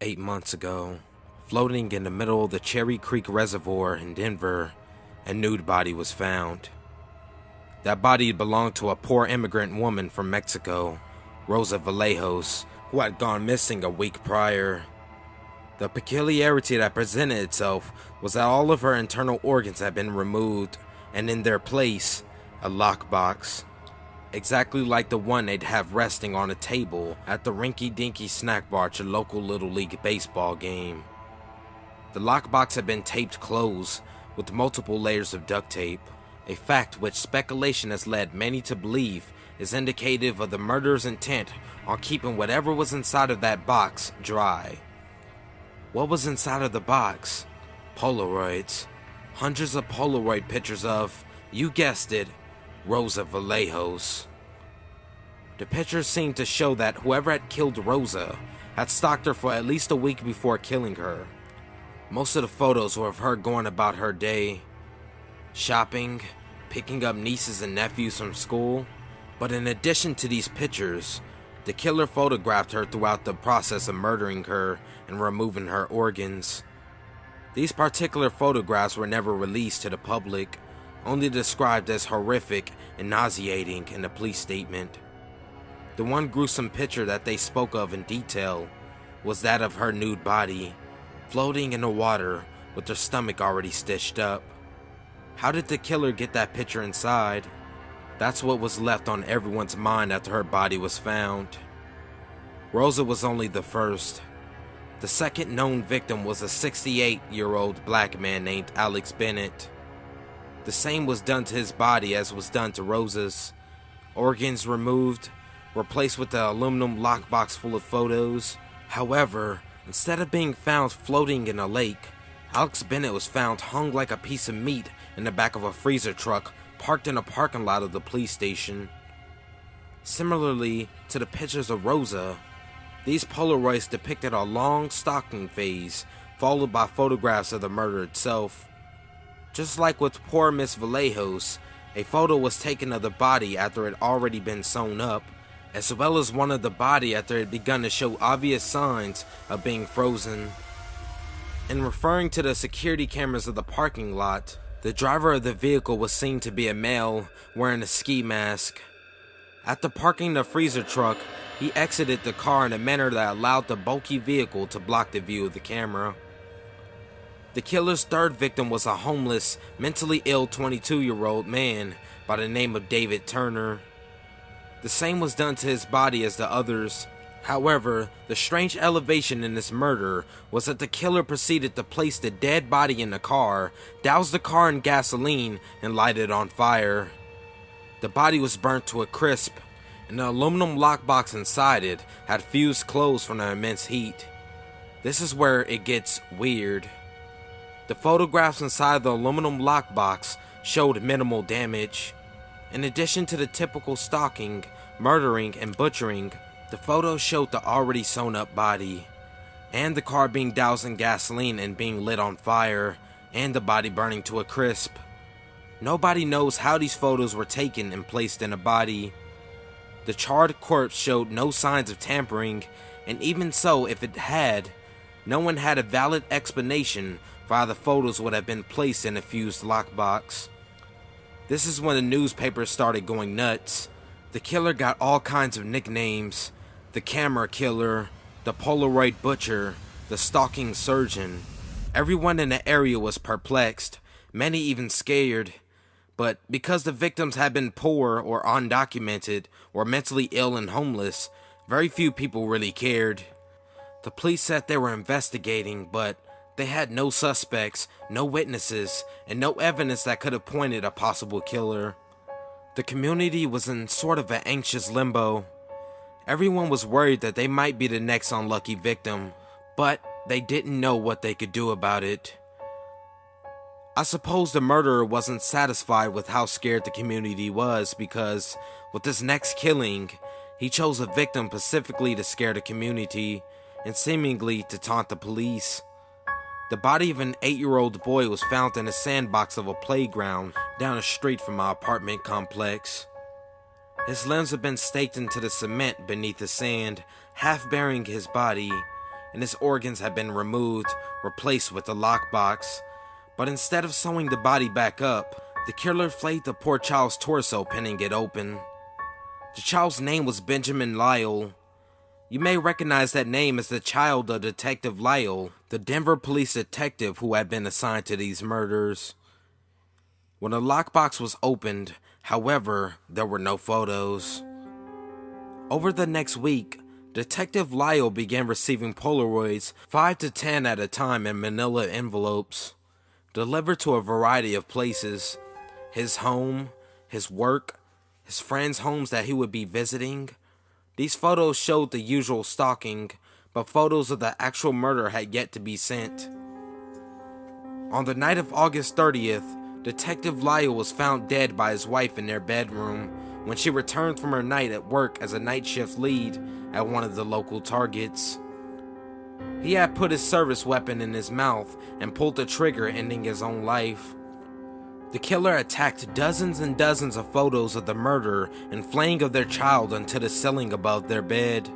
8 months ago, floating in the middle of the Cherry Creek Reservoir in Denver, a nude body was found. That body belonged to a poor immigrant woman from Mexico, Rosa Vallejos, who had gone missing a week prior. The peculiarity that presented itself was that all of her internal organs had been removed, and in their place, a lockbox. Exactly like the one they'd have resting on a table at the rinky-dinky snack bar at your local Little League baseball game. The lockbox had been taped closed with multiple layers of duct tape, a fact which speculation has led many to believe is indicative of the murderer's intent on keeping whatever was inside of that box dry. What was inside of the box? Polaroids. Hundreds of Polaroid pictures of, you guessed it, Rosa Vallejos. The pictures seemed to show that whoever had killed Rosa had stalked her for at least a week before killing her. Most of the photos were of her going about her day, shopping, picking up nieces and nephews from school, but in addition to these pictures, the killer photographed her throughout the process of murdering her and removing her organs. These particular photographs were never released to the public, only described as horrific and nauseating in the police statement. The one gruesome picture that they spoke of in detail was that of her nude body, floating in the water with her stomach already stitched up. How did the killer get that picture inside? That's what was left on everyone's mind after her body was found. Rosa was only the first. The second known victim was a 68-year-old black man named Alex Bennett. The same was done to his body as was done to Rosa's. Organs removed, replaced with the aluminum lockbox full of photos. However, instead of being found floating in a lake, Alex Bennett was found hung like a piece of meat in the back of a freezer truck parked in a parking lot of the police station. Similarly to the pictures of Rosa, these Polaroids depicted a long stalking phase, followed by photographs of the murder itself. Just like with poor Miss Vallejos, a photo was taken of the body after it had already been sewn up, as well as one of the body after it had begun to show obvious signs of being frozen. In referring to the security cameras of the parking lot, the driver of the vehicle was seen to be a male wearing a ski mask. After parking the freezer truck, he exited the car in a manner that allowed the bulky vehicle to block the view of the camera. The killer's third victim was a homeless, mentally ill 22-year-old man by the name of David Turner. The same was done to his body as the others. However, the strange elevation in this murder was that the killer proceeded to place the dead body in the car, douse the car in gasoline, and light it on fire. The body was burnt to a crisp, and the aluminum lockbox inside it had fused closed from the immense heat. This is where it gets weird. The photographs inside the aluminum lockbox showed minimal damage. In addition to the typical stalking, murdering, and butchering, the photos showed the already sewn up body, and the car being doused in gasoline and being lit on fire, and the body burning to a crisp. Nobody knows how these photos were taken and placed in a body. The charred corpse showed no signs of tampering, and even so, if it had, no one had a valid explanation for how the photos would have been placed in a fused lockbox. This is when the newspapers started going nuts. The killer got all kinds of nicknames: the camera killer, the Polaroid butcher, the stalking surgeon. Everyone in the area was perplexed, many even scared. But because the victims had been poor or undocumented or mentally ill and homeless, very few people really cared. The police said they were investigating, but they had no suspects, no witnesses, and no evidence that could have pointed a possible killer. The community was in sort of an anxious limbo. Everyone was worried that they might be the next unlucky victim, but they didn't know what they could do about it. I suppose the murderer wasn't satisfied with how scared the community was, because with this next killing, he chose a victim specifically to scare the community and seemingly to taunt the police. The body of an 8-year-old boy was found in a sandbox of a playground down the street from my apartment complex. His limbs had been staked into the cement beneath the sand, half burying his body, and his organs had been removed, replaced with a lockbox. But instead of sewing the body back up, the killer flayed the poor child's torso, pinning it open. The child's name was Benjamin Lyle. You may recognize that name as the child of Detective Lyle, the Denver police detective who had been assigned to these murders. When the lockbox was opened, however, there were no photos. Over the next week, Detective Lyle began receiving Polaroids 5 to 10 at a time in manila envelopes, delivered to a variety of places: his home, his work, his friends' homes that he would be visiting. These photos showed the usual stalking, but photos of the actual murder had yet to be sent. On the night of August 30th, Detective Lyle was found dead by his wife in their bedroom when she returned from her night at work as a night shift lead at one of the local Targets. He had put his service weapon in his mouth and pulled the trigger, ending his own life. The killer attacked dozens and dozens of photos of the murder and flaying of their child onto the ceiling above their bed.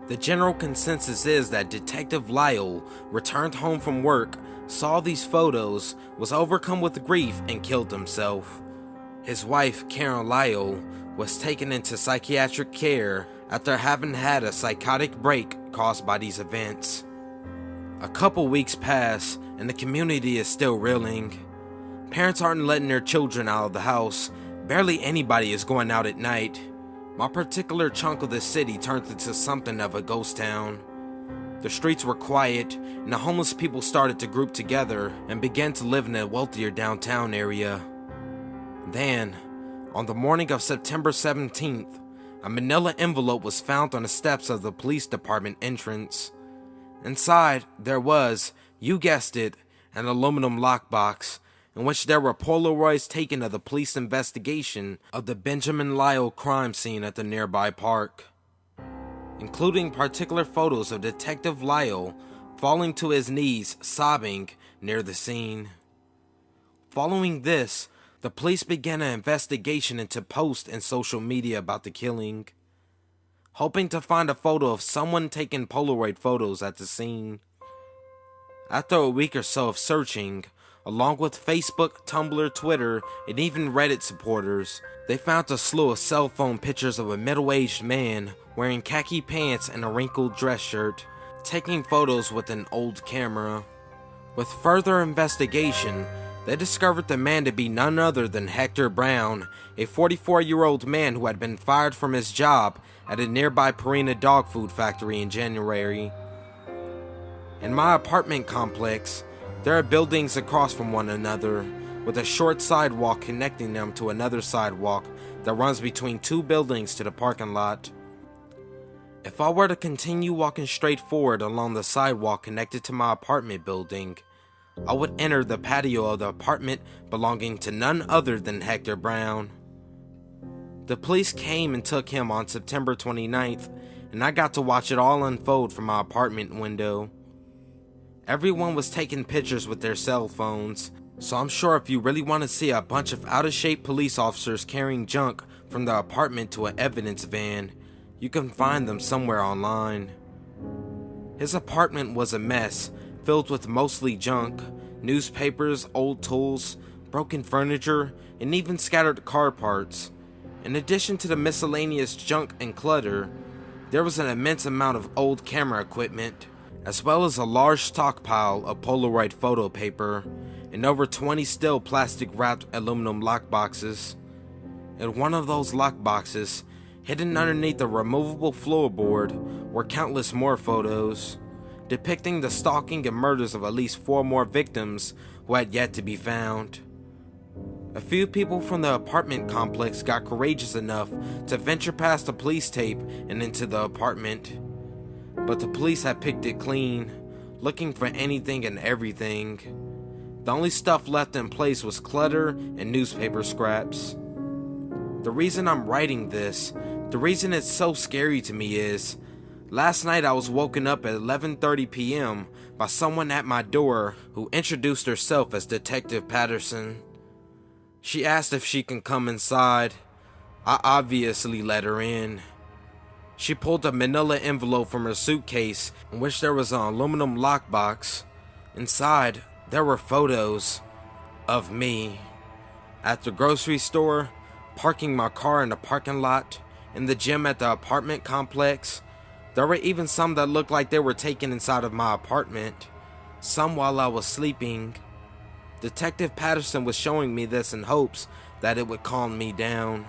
The general consensus is that Detective Lyle returned home from work, saw these photos, was overcome with grief, and killed himself. His wife, Karen Lyle, was taken into psychiatric care after having had a psychotic break caused by these events. A couple weeks pass, and the community is still reeling. Parents aren't letting their children out of the house. Barely anybody is going out at night. My particular chunk of the city turned into something of a ghost town. The streets were quiet, and the homeless people started to group together and began to live in a wealthier downtown area. Then, on the morning of September 17th, a manila envelope was found on the steps of the police department entrance. Inside, there was, you guessed it, an aluminum lockbox, in which there were Polaroids taken of the police investigation of the Benjamin Lyle crime scene at the nearby park, including particular photos of Detective Lyle falling to his knees, sobbing, near the scene. Following this, the police began an investigation into posts and social media about the killing, hoping to find a photo of someone taking Polaroid photos at the scene. After a week or so of searching, along with Facebook, Tumblr, Twitter, and even Reddit supporters, they found a slew of cell phone pictures of a middle-aged man wearing khaki pants and a wrinkled dress shirt, taking photos with an old camera. With further investigation, they discovered the man to be none other than Hector Brown, a 44-year-old man who had been fired from his job at a nearby Purina dog food factory in January. In my apartment complex, there are buildings across from one another, with a short sidewalk connecting them to another sidewalk that runs between two buildings to the parking lot. If I were to continue walking straight forward along the sidewalk connected to my apartment building, I would enter the patio of the apartment belonging to none other than Hector Brown. The police came and took him on September 29th, and I got to watch it all unfold from my apartment window. Everyone was taking pictures with their cell phones, so I'm sure if you really want to see a bunch of out-of-shape police officers carrying junk from the apartment to an evidence van, you can find them somewhere online. His apartment was a mess, filled with mostly junk, newspapers, old tools, broken furniture, and even scattered car parts. In addition to the miscellaneous junk and clutter, there was an immense amount of old camera equipment, as well as a large stockpile of Polaroid photo paper and over 20 still plastic-wrapped aluminum lockboxes. In one of those lockboxes, hidden underneath the removable floorboard, were countless more photos, depicting the stalking and murders of at least 4 more victims who had yet to be found. A few people from the apartment complex got courageous enough to venture past the police tape and into the apartment, but the police had picked it clean, looking for anything and everything. The only stuff left in place was clutter and newspaper scraps. The reason I'm writing this, the reason it's so scary to me is, Last night I was woken up at 11:30 p.m. by someone at my door who introduced herself as Detective Patterson. She asked if she can come inside. I obviously let her in. She pulled a manila envelope from her suitcase in which there was an aluminum lockbox. Inside, there were photos of me at the grocery store, parking my car in the parking lot, in the gym at the apartment complex. There were even some that looked like they were taken inside of my apartment, some while I was sleeping. Detective Patterson was showing me this in hopes that it would calm me down.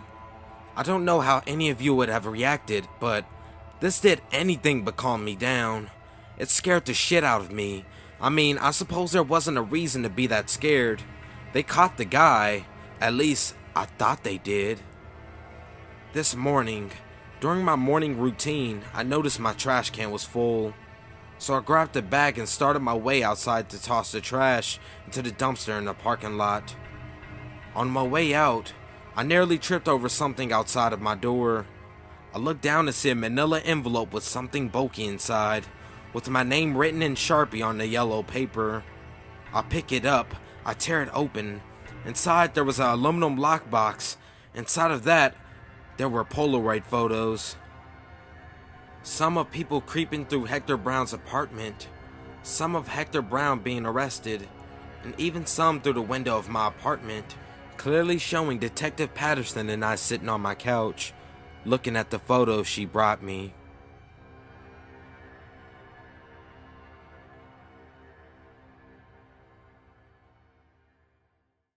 I don't know how any of you would have reacted, but this did anything but calm me down. It scared the shit out of me. I mean, I suppose there wasn't a reason to be that scared. They caught the guy. At least, I thought they did. This morning, during my morning routine, I noticed my trash can was full. So I grabbed the bag and started my way outside to toss the trash into the dumpster in the parking lot. On my way out, I nearly tripped over something outside of my door. I looked down to see a manila envelope with something bulky inside, with my name written in Sharpie on the yellow paper. I pick it up, I tear it open. Inside there was an aluminum lockbox. Inside of that, there were Polaroid photos. Some of people creeping through Hector Brown's apartment, some of Hector Brown being arrested, and even some through the window of my apartment, clearly showing Detective Patterson and I sitting on my couch, looking at the photos she brought me.